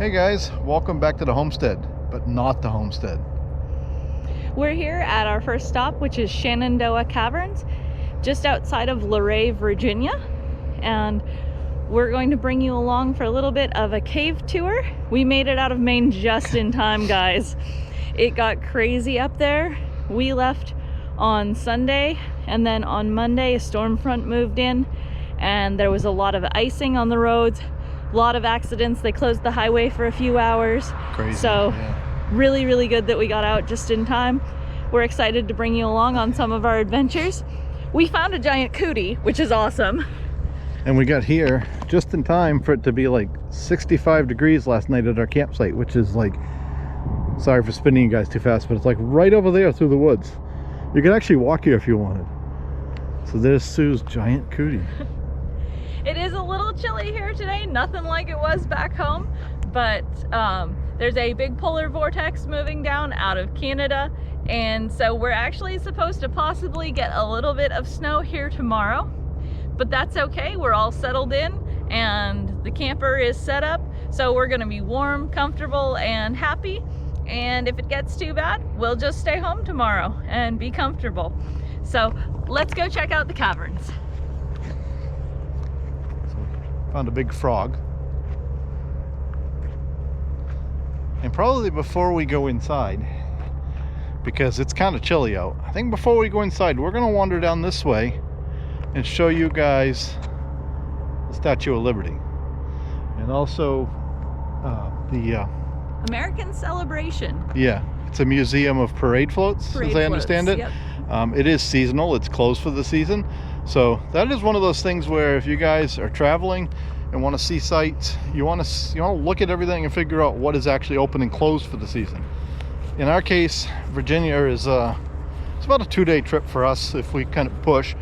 Hey guys, welcome back to the homestead, but not the homestead. We're here at our first stop, which is Shenandoah Caverns, just outside of Luray, Virginia. And we're going to bring you along for a little bit of a cave tour. We made it out of Maine just in time, guys. It got crazy up there. We left on Sunday, and then on Monday a storm front moved in, and there was a lot of icing on the roads, a lot of accidents. They closed the highway for a few hours. Crazy. So yeah. really good that we got out just in time. We're excited to bring you along on some of our adventures. We found a giant cootie, which is awesome. And we got here just in time for it to be like 65 degrees last night at our campsite, which is like, sorry for spinning you guys too fast, but it's like right over there through the woods. You could actually walk here if you wanted. So there's Sue's giant cootie. It is a little chilly here today, nothing like it was back home, but there's a big polar vortex moving down out of Canada, and so we're actually supposed to possibly get a little bit of snow here tomorrow, but that's okay. We're all settled in and the camper is set up, so we're gonna be warm, comfortable, and happy. And if it gets too bad, we'll just stay home tomorrow and be comfortable. So let's go check out the caverns. Found a big frog. And probably before we go inside, because it's kind of chilly out, I think before we go inside, we're going to wander down this way and show you guys the Statue of Liberty. And also the American Celebration. Yeah, it's a museum of parade floats, as I understand it. Yep. It is seasonal, it's closed for the season. So that is one of those things where if you guys are traveling and want to see sights, you want to look at everything and figure out what is actually open and closed for the season. In our case, Virginia is it's about a 2-day trip for us if we kind of push,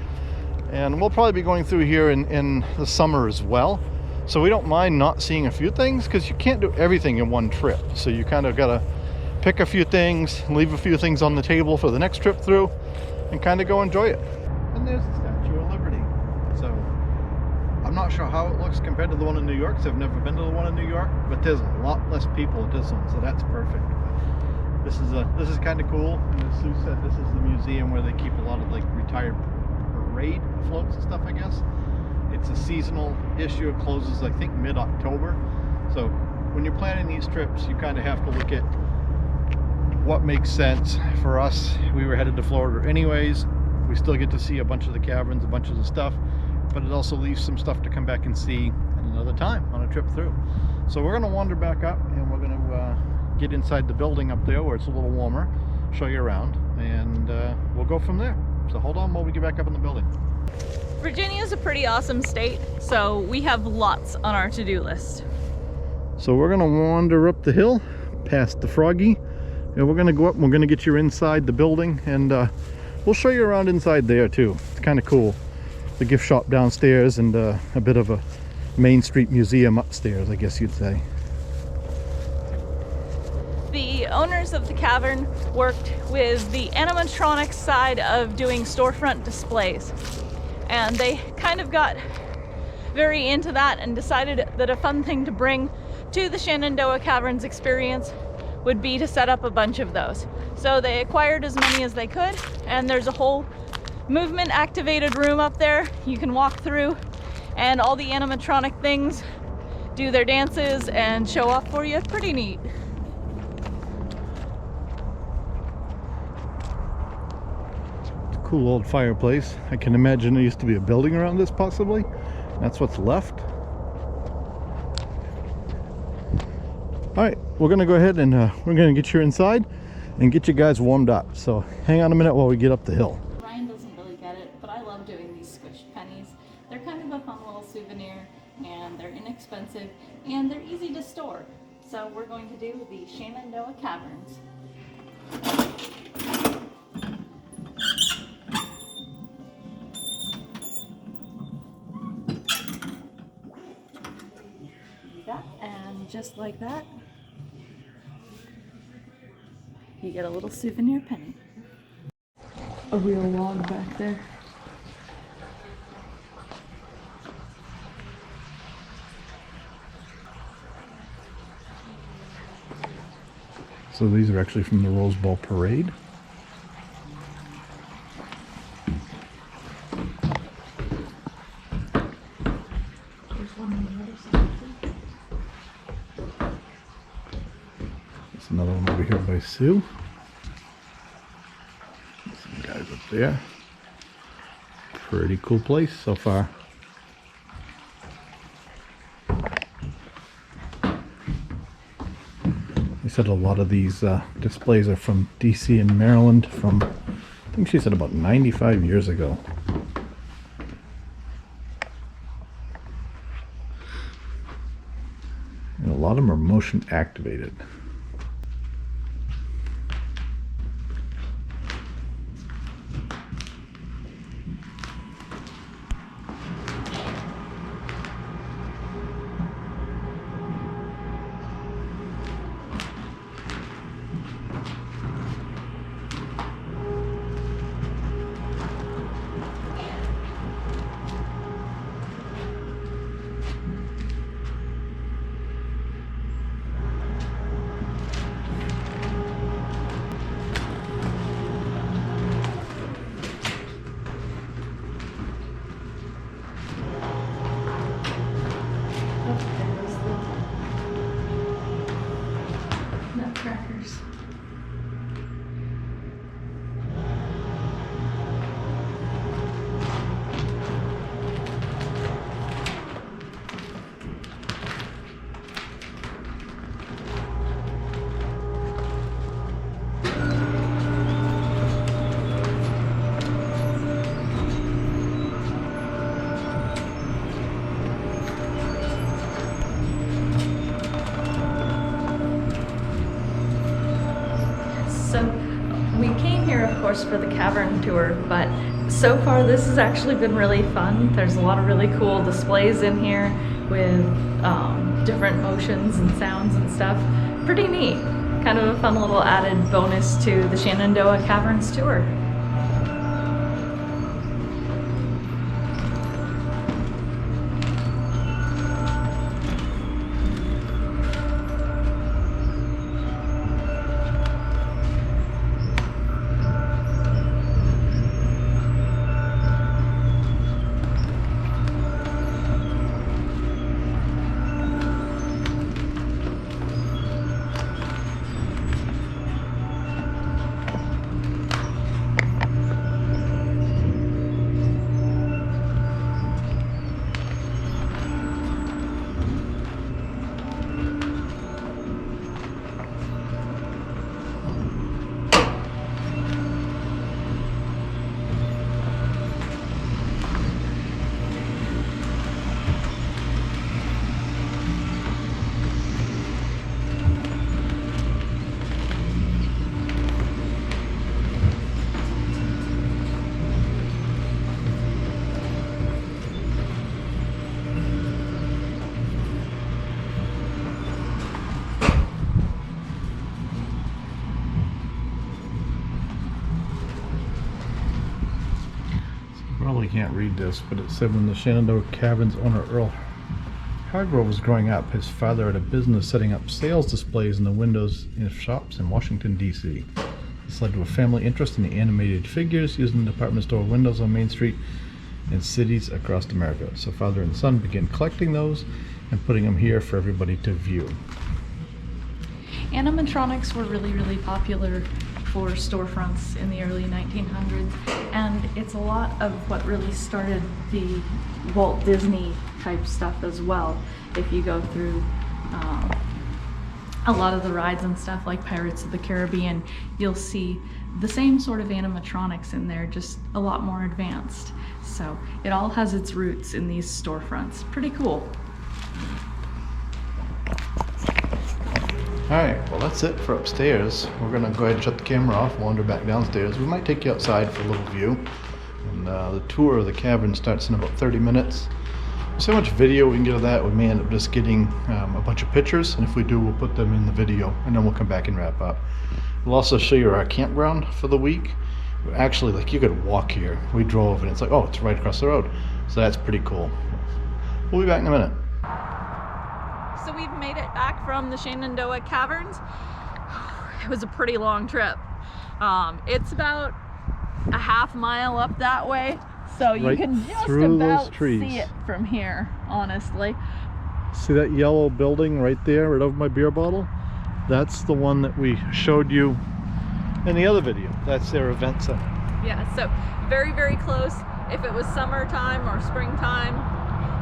and we'll probably be going through here in the summer as well. So we don't mind not seeing a few things, because you can't do everything in one trip. So you kind of gotta pick a few things, leave a few things on the table for the next trip through, and kind of go enjoy it. And there's the Statue of Liberty. So I'm not sure how it looks compared to the one in New York, because I've never been to the one in New York, but there's a lot less people at this one, so that's perfect. But this is kind of cool. And as Sue said, this is the museum where they keep a lot of like retired parade floats and stuff, I guess. It's a seasonal issue. It closes, I think, mid-October. So when you're planning these trips, you kind of have to look at what makes sense. For us, we were headed to Florida anyways. We still get to see a bunch of the caverns, a bunch of the stuff, but it also leaves some stuff to come back and see at another time on a trip through. So we're going to wander back up, and we're going to get inside the building up there where it's a little warmer, show you around, and we'll go from there. So hold on while we get back up in the building. Virginia is a pretty awesome state, so we have lots on our to-do list. So we're going to wander up the hill past the Froggy, and we're going to go up and we're going to get you inside the building, and we'll show you around inside there too. It's kind of cool. The gift shop downstairs, and a bit of a Main Street museum upstairs, I guess you'd say. The owners of the cavern worked with the animatronics side of doing storefront displays, and they kind of got very into that and decided that a fun thing to bring to the Shenandoah Caverns experience would be to set up a bunch of those. So they acquired as many as they could, and there's a whole movement activated room up there you can walk through, and all the animatronic things do their dances and show off for you. Pretty neat. Cool old fireplace. I can imagine there used to be a building around this, possibly. That's what's left. Alright, we're gonna go ahead and we're gonna get you inside and get you guys warmed up. So hang on a minute while we get up the hill. Ryan doesn't really get it, but I love doing these squished pennies. They're kind of a fun little souvenir, and they're inexpensive, and they're easy to store. So we're going to do the Shenandoah Caverns. And just like that, you get a little souvenir penny. A real log back there. So these are actually from the Rose Bowl Parade. There's another one over here by Sue. Some guys up there. Pretty cool place so far. They said a lot of these displays are from DC and Maryland from, I think she said about 95 years ago. And a lot of them are motion activated. Nutcrackers. So we came here, of course, for the cavern tour, but so far this has actually been really fun. There's a lot of really cool displays in here with different motions and sounds and stuff. Pretty neat. Kind of a fun little added bonus to the Shenandoah Caverns tour. Probably can't read this, but it said when the Shenandoah Caverns owner Earl Hargrove was growing up, his father had a business setting up sales displays in the windows in shops in Washington, D.C. This led to a family interest in the animated figures used in department store windows on Main Street in cities across America. So father and son began collecting those and putting them here for everybody to view. Animatronics were really popular for storefronts in the early 1900s, and it's a lot of what really started the Walt Disney type stuff as well. If you go through a lot of the rides and stuff like Pirates of the Caribbean, you'll see the same sort of animatronics in there, just a lot more advanced. So it all has its roots in these storefronts. Pretty cool. Alright, well that's it for upstairs. We're going to go ahead and shut the camera off, wander back downstairs. We might take you outside for a little view. And the tour of the cavern starts in about 30 minutes. We'll see how much video we can get of that. We may end up just getting a bunch of pictures, and if we do, we'll put them in the video, and then we'll come back and wrap up. We'll also show you our campground for the week. Actually, like, you could walk here. We drove, and it's like, oh, it's right across the road. So that's pretty cool. We'll be back in a minute. So we've made it back from the Shenandoah Caverns. it was a pretty long trip. It's about a half mile up that way, so you can just about see it from here, honestly. See that yellow building right there, right over my beer bottle? That's the one that we showed you in the other video. That's their event center. Yeah, so very, very close. If it was summertime or springtime,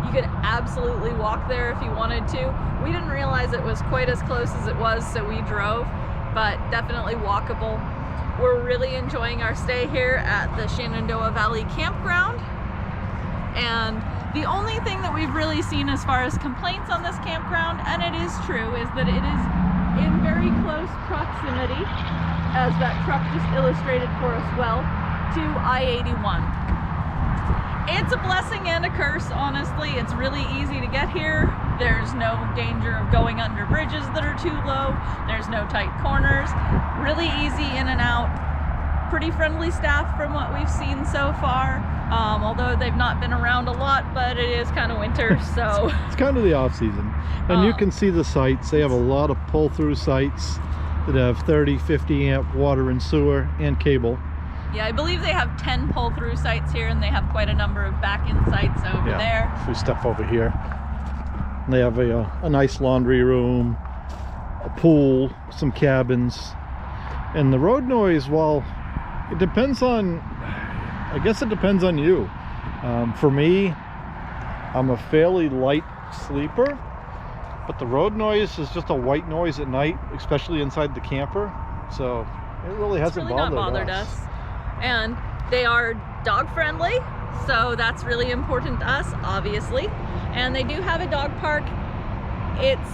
you could absolutely walk there if you wanted to. We didn't realize it was quite as close as it was, so we drove, but definitely walkable. We're really enjoying our stay here at the Shenandoah Valley Campground. And the only thing that we've really seen as far as complaints on this campground, and it is true, is that it is in very close proximity, as that truck just illustrated for us well, to I-81. It's a blessing and a curse, honestly. It's really easy to get here. There's no danger of going under bridges that are too low. There's no tight corners. Really easy in and out. Pretty friendly staff from what we've seen so far. Although they've not been around a lot, but it is kind of winter, so. It's kind of the off season. And you can see the sites. They have a lot of pull-through sites that have 30, 50 amp water and sewer and cable. Yeah, I believe they have 10 pull-through sites here, and they have quite a number of back-in sites over there. If we step over here, they have a nice laundry room, a pool, some cabins. And the road noise, well, it depends on, I guess it depends on you. For me, I'm a fairly light sleeper, but the road noise is just a white noise at night, especially inside the camper. So it really hasn't bothered us. And they are dog friendly, so that's really important to us, obviously. And they do have a dog park. It's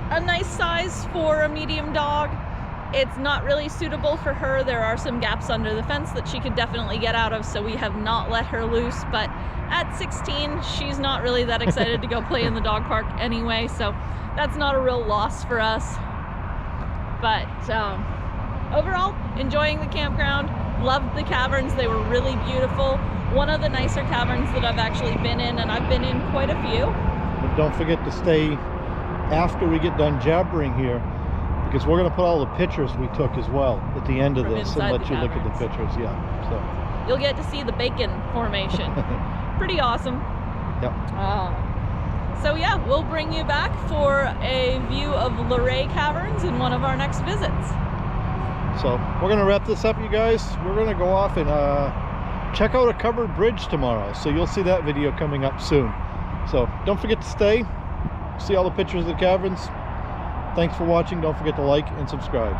a nice size for a medium dog. It's not really suitable for her. There are some gaps under the fence that she could definitely get out of, so we have not let her loose. But at 16, she's not really that excited to go play in the dog park anyway, so that's not a real loss for us. But overall, enjoying the campground. Loved the caverns. They were really beautiful. One of the nicer caverns that I've actually been in, and I've been in quite a few. But don't forget to stay after we get done jabbering here, because we're going to put all the pictures we took as well at the end of this and let you look at the pictures. Yeah, so you'll get to see the bacon formation. Pretty awesome. Yep. So yeah, we'll bring you back for a view of Luray Caverns in one of our next visits. So we're going to wrap this up, you guys. We're going to go off and check out a covered bridge tomorrow, so you'll see that video coming up soon. So don't forget to stay, see all the pictures of the caverns. Thanks for watching. Don't forget to like and subscribe.